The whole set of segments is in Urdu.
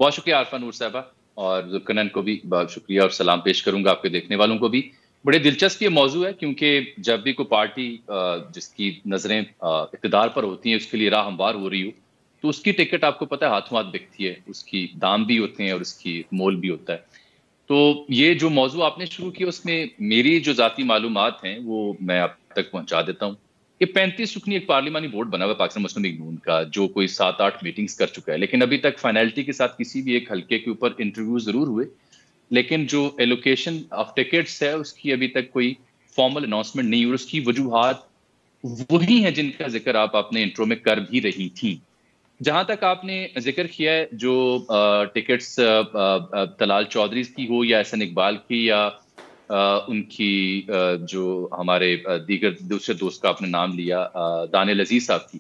بہت شکریہ عارفہ نور صاحبہ، اور ذوالکنن کو بھی بہت شکریہ اور سلام پیش کروں گا آپ کے دیکھنے والوں کو بھی۔ بڑے دلچسپ یہ موضوع ہے، کیونکہ جب بھی کوئی پارٹی جس کی نظریں اقتدار پر ہوتی ہیں اس کے لیے راہ ہموار ہو رہی ہو، تو اس کی ٹکٹ آپ کو پتہ ہے ہاتھوں ہاتھ بکتی ہے، اس کی دام بھی ہوتے ہیں اور اس کی مول بھی ہوتا ہے۔ تو یہ جو موضوع آپ نے شروع کیا اس میں میری جو ذاتی معلومات ہیں وہ میں آپ تک پہنچا دیتا ہوں۔ یہ 35 رکنی ایک پارلیمانی بورڈ بنا ہوا ہے پاکستان مسلم لیگ نون کا، جو کوئی 7-8 میٹنگز کر چکا ہے، لیکن ابھی تک فائنلٹی کے ساتھ کسی بھی ایک حلقے کے اوپر انٹرویو ضرور ہوئے، لیکن جو ایلوکیشن آف ٹکٹس ہے اس کی ابھی تک کوئی فارمل اناؤنسمنٹ نہیں، اور اس کی وجوہات وہی ہیں جن کا ذکر آپ اپنے انٹرو میں کر بھی رہی تھیں۔ جہاں تک آپ نے ذکر کیا ہے جو ٹکٹس طلال چودھری کی ہو یا احسن اقبال کی یا ان کی جو ہمارے دیگر دوسرے دوست کا آپ نے نام لیا دانیال عزیز صاحب کی،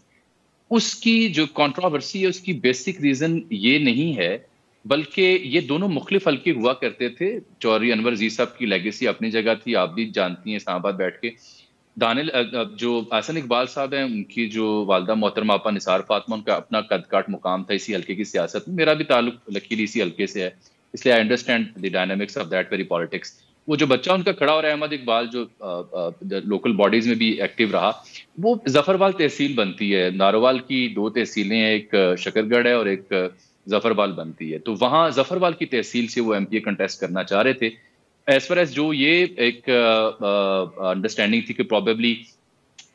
اس کی جو کنٹروورسی ہے اس کی بیسک ریزن یہ نہیں ہے، بلکہ یہ دونوں مختلف حلقے ہوا کرتے تھے۔ چودھری انور عزیز صاحب کی لیگیسی اپنی جگہ تھی، آپ بھی جانتی ہیں اسلام آباد بیٹھ کے۔ دانیل جو احسن اقبال صاحب ہیں، ان کی جو والدہ محترمہ آپا نثار فاطمہ، ان کا اپنا قد کاٹ مقام تھا اسی حلقے کی سیاست میں۔ میرا بھی تعلق لکیلی اسی حلقے سے ہے، اس لیے I understand the dynamics of that very politics. وہ جو بچہ ان کا کھڑا ہو رہا ہے احمد اقبال، جو لوکل باڈیز میں بھی ایکٹیو رہا، وہ ظفروال تحصیل بنتی ہے۔ ناروال کی 2 تحصیلیں ہیں، ایک شکرگڑھ ہے اور ایک ظفروال بنتی ہے، تو وہاں ظفروال کی تحصیل سے وہ ایم پی اے کنٹیسٹ کرنا چاہ رہے تھے۔ ایز فار ایز جو یہ ایک انڈرسٹینڈنگ تھی کہ پروبیبلی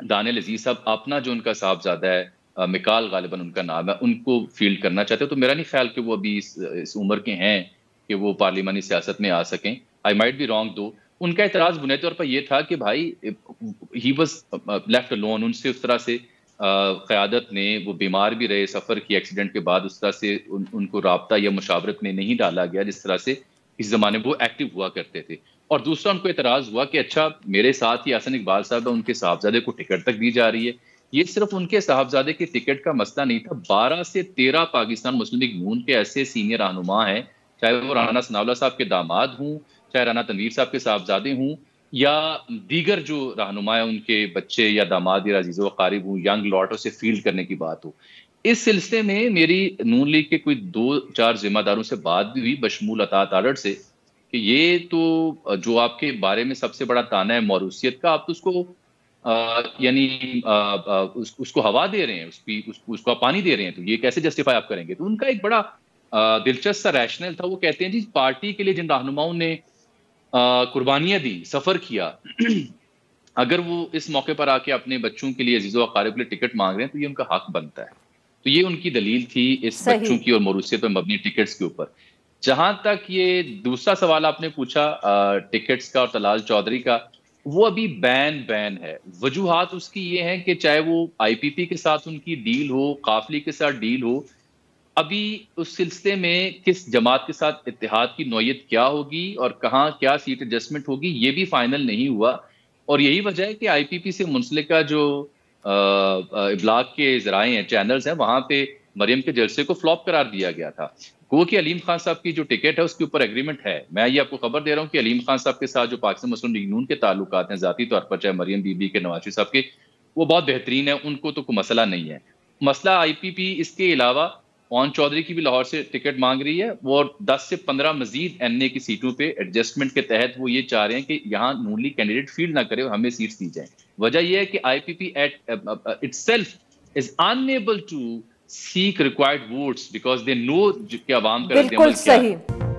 دانیال عزیز صاحب اپنا جو ان کا صاحبزادہ ہے مکال غالباً ان کا نام ہے، ان کو فیلڈ کرنا چاہتے، تو میرا نہیں خیال کہ وہ ابھی اس عمر کے ہیں کہ وہ پارلیمانی سیاست میں آ سکیں۔ آئی مائٹ بی رانگ دو۔ ان کا اعتراض بنیادی طور پر یہ تھا کہ بھائی ہی واز لیفٹ الون، ان سے اس طرح سے قیادت نے، وہ بیمار بھی رہے سفر کی ایکسیڈنٹ کے بعد، اس طرح سے ان کو رابطہ یا مشاورت میں نہیں ڈالا گیا جس طرح سے اس زمانے میں وہ ایکٹیو ہوا کرتے تھے۔ اور دوسرا ان کو اعتراض ہوا کہ اچھا میرے ساتھ ہی احسن اقبال صاحب ان کے صاحبزادے کو ٹکٹ تک دی جا رہی ہے۔ یہ صرف ان کے صاحبزادے کی ٹکٹ کا مسئلہ نہیں تھا، 12 سے 13 پاکستان مسلم لیگ نون کے ایسے سینئر رہنما ہیں، چاہے وہ رانا ثناءاللہ صاحب کے داماد ہوں، چاہے رانا تنویر صاحب کے صاحبزادے ہوں، یا دیگر جو رہنما ہیں ان کے بچے یا داماد یا عزیز و اقارب ہوں، ینگ لاٹوں سے فیلڈ کرنے کی بات ہو۔ اس سلسلے میں میری نون لیگ کے کوئی 2-4 ذمہ داروں سے بات بھی ہوئی، بشمول عطاء آلٹ سے، کہ یہ تو جو آپ کے بارے میں سب سے بڑا تانا ہے موروثیت کا، آپ تو اس کو یعنی اس کو ہوا دے رہے ہیں، اس کو آپ پانی دے رہے ہیں، تو یہ کیسے جسٹیفائی آپ کریں گے؟ تو ان کا ایک بڑا دلچسپ سا ریشنل تھا۔ وہ کہتے ہیں جی پارٹی کے لیے جن رہنماؤں نے قربانیاں دی، سفر کیا، اگر وہ اس موقع پر آ کے اپنے بچوں کے لیے عزیز و اقارب کے لیے ٹکٹ مانگ رہے ہیں تو یہ ان کا حق بنتا ہے۔ تو یہ ان کی دلیل تھی اس بچوں کی اور موروثیت پر مبنی ٹکٹس کے اوپر۔ جہاں تک یہ دوسرا سوال آپ نے پوچھا ٹکٹس کا اور طلال چودھری کا، وہ ابھی بین ہے۔ وجوہات اس کی یہ ہیں کہ چاہے وہ آئی پی پی کے ساتھ ان کی ڈیل ہو، قافلی کے ساتھ ڈیل ہو، ابھی اس سلسلے میں کس جماعت کے ساتھ اتحاد کی نوعیت کیا ہوگی اور کہاں کیا سیٹ ایڈجسٹمنٹ ہوگی یہ بھی فائنل نہیں ہوا۔ اور یہی وجہ ہے کہ آئی پی پی سے منسلکہ جو ابلاغ کے ذرائع ہیں، چینلز ہیں، وہاں پہ مریم کے جلسے کو فلاپ قرار دیا گیا تھا۔ گو کہ علیم خان صاحب کی جو ٹکٹ ہے اس کے اوپر ایگریمنٹ ہے۔ میں یہ آپ کو خبر دے رہا ہوں کہ علیم خان صاحب کے ساتھ جو پاکستان مسلم لیگ نون کے تعلقات ہیں ذاتی طور پر، چاہے مریم بی بی کے، نواز شریف صاحب کے، وہ بہت بہترین ہے، ان کو تو کوئی مسئلہ نہیں ہے۔ مسئلہ آئی پی پی اس کے علاوہ اون چودھری کی بھی لاہور سے ٹکٹ مانگ رہی ہے، وہ 10 سے 15 مزید این اے کی سیٹوں پہ ایڈجسٹمنٹ کے تحت وہ یہ چاہ رہے ہیں کہ یہاں نون لیگ کینڈیڈیٹ فیلڈ نہ کرے اور ہمیں سیٹس دی جائیں۔ وجہ یہ ہے کہ آئی پی پی itself is unable to seek required votes because they know کہ عوام کا رد عمل کیا ہے۔